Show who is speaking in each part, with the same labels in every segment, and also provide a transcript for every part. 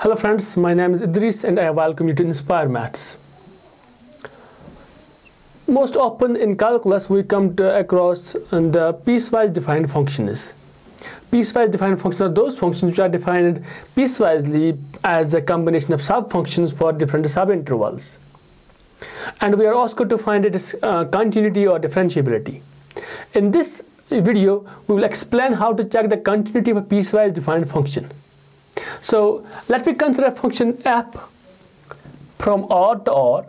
Speaker 1: Hello friends, my name is Idris and I welcome you to Inspire Maths. Most often in calculus we come across the piecewise defined functions. Piecewise defined functions are those functions which are defined piecewisely as a combination of sub-functions for different subintervals. And we are also going to find its continuity or differentiability. In this video, we will explain how to check the continuity of a piecewise defined function. So let me consider a function f from R to R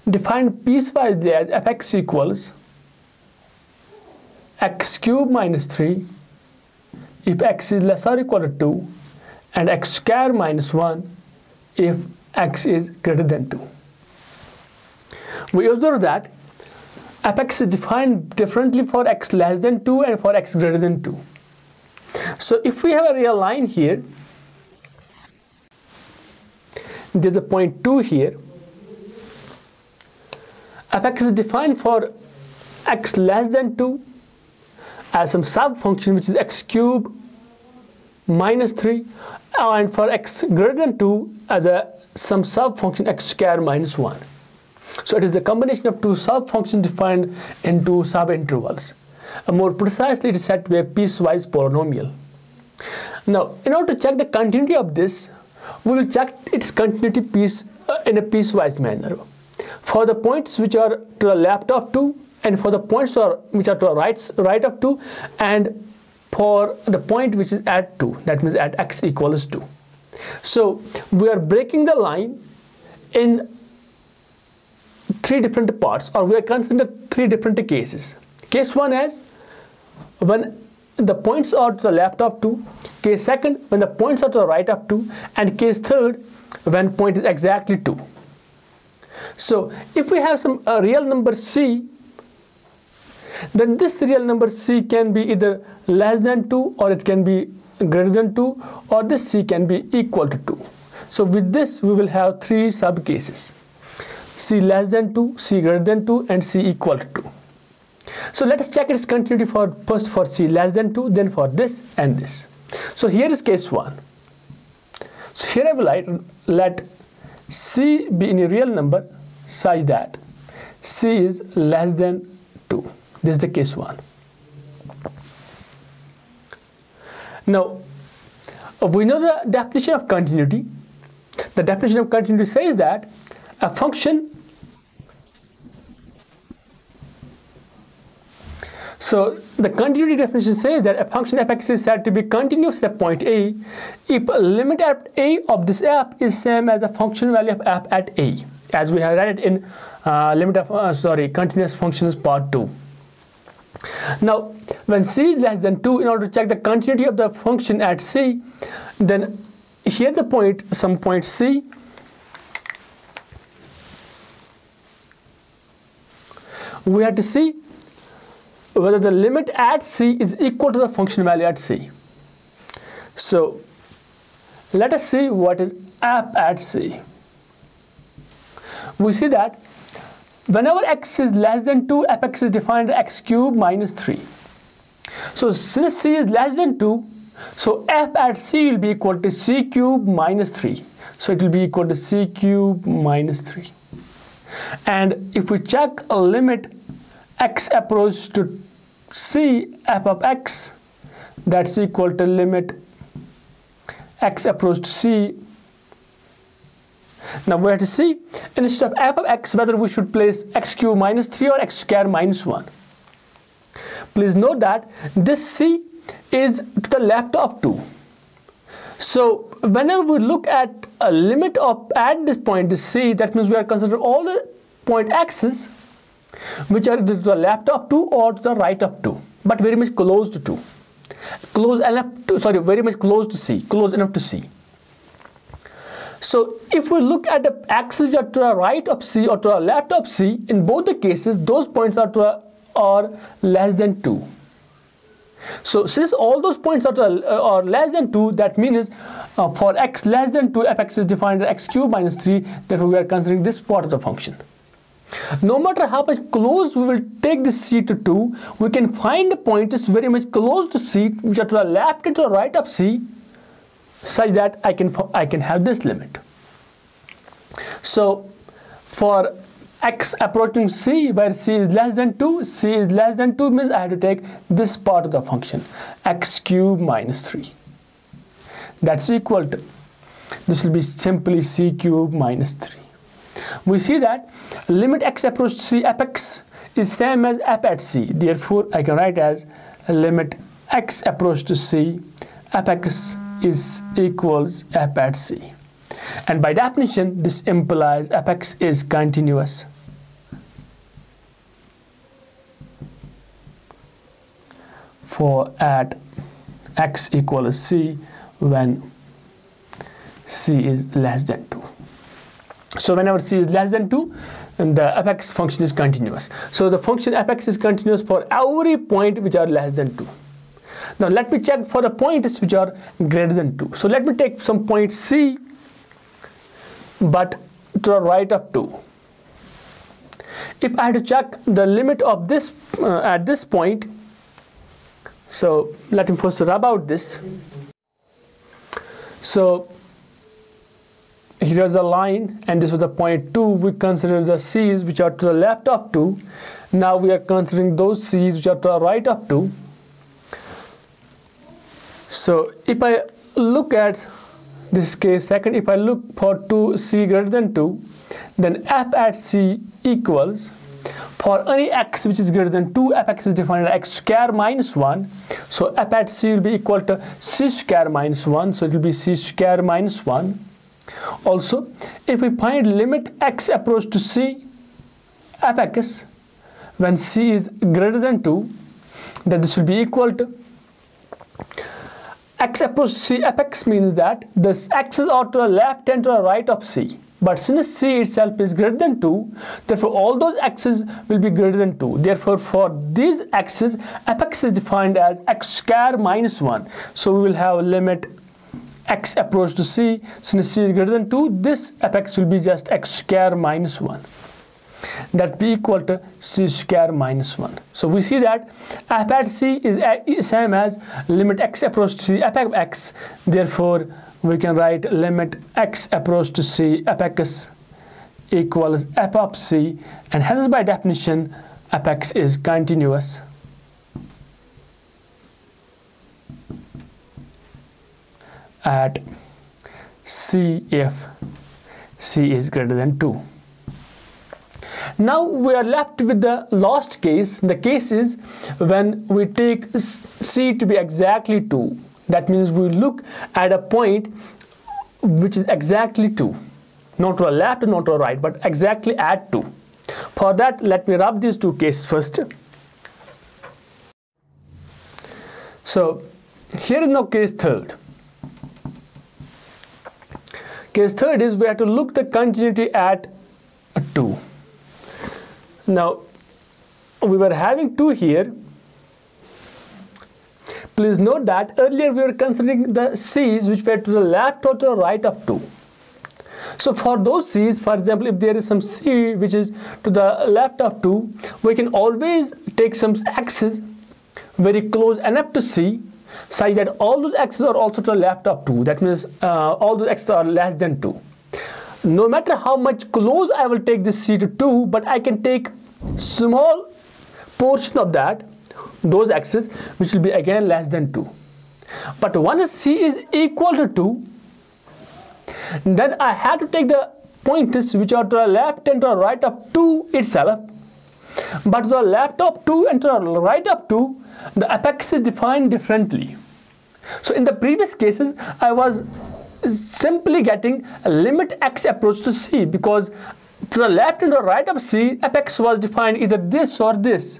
Speaker 1: defined piecewisely as fx equals x cubed minus 3 if x is less or equal to 2 and x square minus 1 if x is greater than 2. We observe that fx is defined differently for x less than 2 and for x greater than 2. So if we have a real line here, there's a point 2 here, fx is defined for x less than 2 as some sub-function which is x cubed minus 3, and for x greater than 2 as some sub-function x square minus 1. So it is a combination of two sub-functions defined in two sub-intervals. More precisely, it is said to be a piecewise polynomial. Now, in order to check the continuity of this, we will check its continuity in a piecewise manner. For the points which are to the left of 2, and for the points which are to the right of 2, and for the point which is at 2, that means at x equals 2. So we are breaking the line in three different parts, or we are considering three different cases. Case 1 is when the points are to the left of 2, case 2 when the points are to the right of 2, and case 3 when point is exactly 2. So if we have some real number c, then this real number c can be either less than 2 or it can be greater than 2, or this c can be equal to 2. So with this we will have three sub cases: c less than 2, c greater than 2, and c equal to 2. So let us check its continuity first for c less than 2, then for this and this. So here is case 1. So here I will let c be in a real number such that c is less than 2. This is the case 1. Now we know the definition of continuity. The definition of continuity says that a function, so the continuity definition says that a function fx is said to be continuous at point A if limit at A of this f is same as the function value of f at A, as we have read it in continuous functions part 2. Now when c is less than 2, in order to check the continuity of the function at c, then here the point, some point c, we have to see whether the limit at c is equal to the function value at c. So let us see what is f at c. We see that whenever x is less than 2, fx is defined as x cubed minus 3. So since c is less than 2, so f at c will be equal to c cubed minus 3. So it will be equal to c cubed minus 3. And if we check a limit x approaches to c f of x, that's equal to limit x approaches to c. Now we have to see, instead of f of x, whether we should place x cubed minus 3 or x square minus 1. Please note that this c is to the left of 2. So whenever we look at a limit at this point, this c, that means we are considering all the point x's which are to the left of 2 or to the right of 2, but very much close to 2. Very much close to c, close enough to c. So if we look at the axes that are to the right of c or to the left of c, in both the cases those points are less than 2. So since all those points are less than 2, that means for x less than 2, fx is defined as x cubed minus 3, therefore we are considering this part of the function. No matter how much close we will take this c to 2, we can find the point is very much close to c, which are to the left and to the right of c, such that I can have this limit. So for x approaching c, where c is less than 2, c is less than 2 means I have to take this part of the function, x cubed minus 3. That's equal to, this will be simply c cubed minus 3. We see that limit x approach c f x is same as f at c. Therefore, I can write as limit x approach to c f x is equals f at c. And by definition, this implies f x is continuous. For at x equals c when c is less than 2. So whenever c is less than 2, and the f(x) function is continuous. So the function f(x) is continuous for every point which are less than 2. Now let me check for the points which are greater than 2. So let me take some point c, but to the right of 2. If I had to check the limit of this at this point, so let me first rub out this. So here's the line, and this was the point 2. We consider the c's which are to the left of 2. Now we are considering those c's which are to the right of 2. So if I look at this case second, if I look for 2c greater than 2, then f at c equals, for any x which is greater than 2, f(x) is defined as x square minus 1. So f at c will be equal to c square minus 1. So it will be c square minus 1. Also, if we find limit x approach to c f(x) when c is greater than 2, then this will be equal to x approach to c f(x) means that the x's are to the left and to the right of c. But since c itself is greater than 2, therefore all those x's will be greater than 2. Therefore, for these x's, f(x) is defined as x square minus 1. So we will have limit x approach to c. Since c is greater than 2, this f(x) will be just x square minus 1. That be equal to c square minus 1. So we see that f at c is same as limit x approach to c f of x. Therefore, we can write limit x approach to c f(x) equals f of c, and hence by definition f(x) is continuous. At c if c is greater than 2. Now we are left with the last case. The case is when we take c to be exactly 2. That means we look at a point which is exactly 2. Not to the left, not to the right, but exactly at 2. For that, let me rub these two cases first. So here is now case third. Case third is we have to look the continuity at 2. Now we were having 2 here. Please note that earlier we were considering the c's which were to the left or to the right of 2. So for those c's, for example, if there is some c which is to the left of 2, we can always take some x's very close enough to c, such that all those x's are also to the left of 2. That means all those x's are less than 2. No matter how much close I will take this c to 2, but I can take small portion of that, those x's, which will be again less than 2. But once c is equal to 2, then I have to take the points which are to the left and to the right of 2 itself. But to the left of 2 and to the right of 2, the f(x) is defined differently. So in the previous cases, I was simply getting a limit x approach to c, because to the left and to the right of c, f(x) was defined either this or this.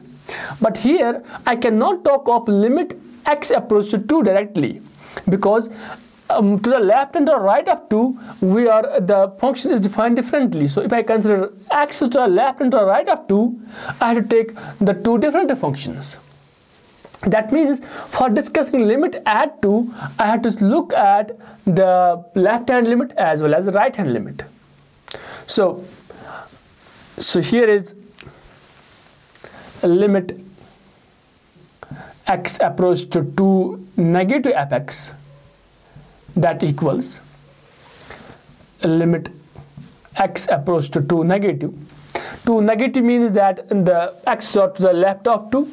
Speaker 1: But here I cannot talk of limit x approach to 2 directly, because to the left and to the right of 2, the function is defined differently. So if I consider x to the left and to the right of 2, I have to take the two different functions. That means for discussing limit at 2, I have to look at the left hand limit as well as the right hand limit. So here is a limit x approach to 2 negative f(x). that equals limit x approach to 2 negative. 2 negative means that the x are to the left of 2.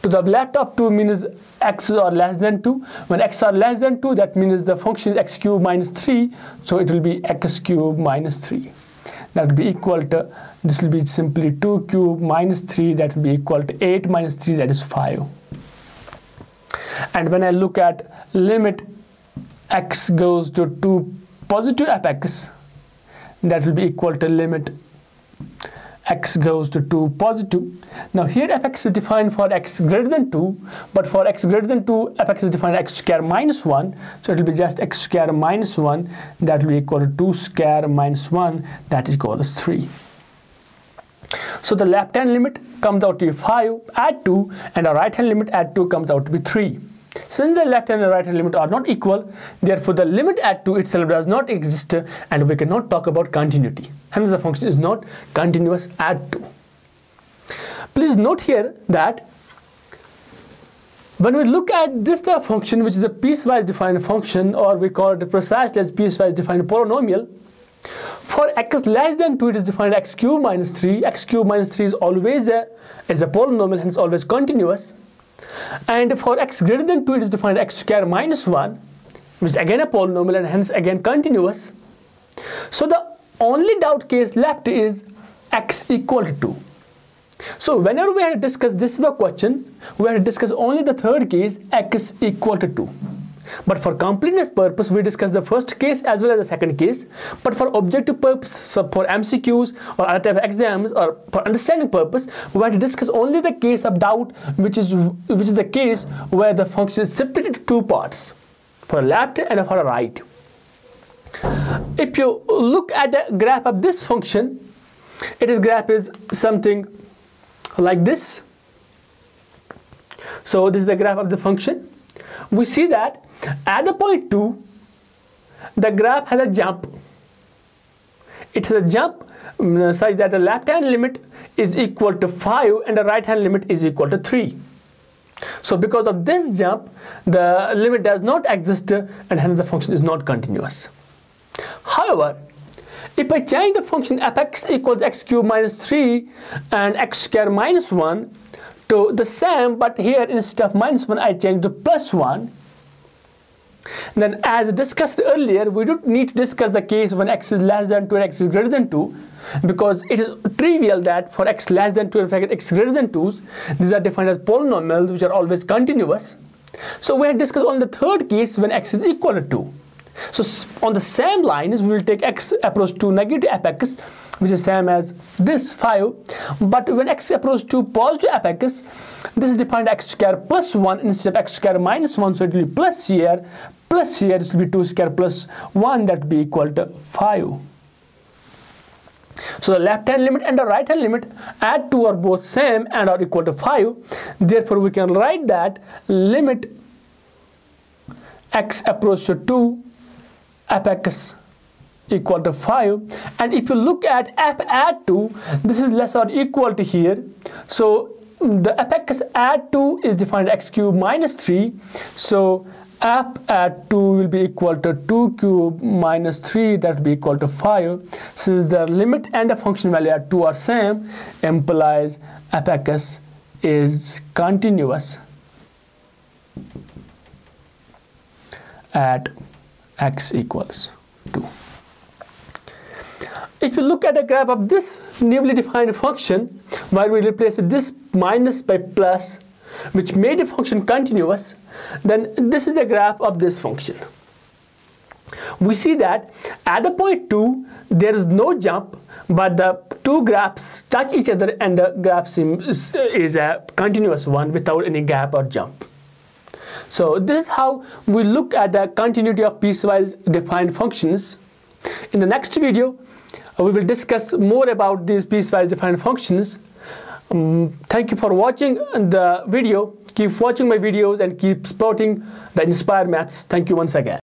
Speaker 1: To the left of 2 means x are less than 2. When x are less than 2, that means the function is x cubed minus 3. So it will be x cubed minus 3. That will be equal to, this will be simply 2 cubed minus 3. That will be equal to 8 minus 3, that is 5. And when I look at limit x goes to 2 positive fx, that will be equal to limit x goes to 2 positive. Now here fx is defined for x greater than 2, but for x greater than 2, fx is defined x square minus 1, so it will be just x square minus 1, that will be equal to 2 square minus 1, that is equal to 3. So the left hand limit comes out to be 5 at 2, and the right hand limit at 2 comes out to be 3. Since the left hand and right hand limit are not equal, therefore the limit at 2 itself does not exist, and we cannot talk about continuity. Hence the function is not continuous at 2. Please note here that when we look at this type of function, which is a piecewise defined function, or we call it precisely as piecewise defined polynomial, for x less than 2 it is defined x cubed minus 3. X cubed minus 3 is always a polynomial, hence always continuous. And for x greater than 2 it is defined x square minus 1, which is again a polynomial and hence again continuous. So the only doubt case left is x equal to 2. So whenever we have to discuss this question, we have to discuss only the third case, x equal to 2. But for completeness purpose, we discuss the first case as well as the second case. But for objective purpose, so for MCQs or other type of exams, or for understanding purpose, we have to discuss only the case of doubt, which is the case where the function is separated into two parts, for a left and for a right. If you look at the graph of this function, its graph is something like this. So this is the graph of the function. We see that at the point 2, the graph has a jump. It has a jump such that the left hand limit is equal to 5 and the right hand limit is equal to 3. So because of this jump, the limit does not exist and hence the function is not continuous. However, if I change the function fx equals x cubed minus 3 and x square minus 1 to the same, but here instead of minus 1 I change to plus 1, then as discussed earlier, we don't need to discuss the case when x is less than 2 and x is greater than 2, because it is trivial that for x less than 2 and x greater than 2, these are defined as polynomials which are always continuous. So we have discussed on the third case when x is equal to 2. So on the same lines, we will take x approach to negative fx, which is same as this 5, but when x approach to positive fx, this is defined x square plus 1 instead of x square minus 1, so it will be plus here, this will be 2 square plus 1, that will be equal to 5. So the left hand limit and the right hand limit at 2 are both same and are equal to 5. Therefore we can write that limit x approach to 2 fx equal to 5, and if you look at f at 2, this is less or equal to here, so the fx at 2 is defined x cubed minus 3, so f at 2 will be equal to 2 cubed minus 3, that will be equal to 5. Since the limit and the function value at 2 are same, implies fx is continuous at x equals 2. If you look at the graph of this newly defined function, where we replace this minus by plus, which made the function continuous, then this is the graph of this function. We see that at the point 2, there is no jump, but the two graphs touch each other and the graph is a continuous one without any gap or jump. So this is how we look at the continuity of piecewise defined functions. In the next video, we will discuss more about these piecewise defined functions. Thank you for watching the video. Keep watching my videos and keep supporting the Inspire Maths. Thank you once again.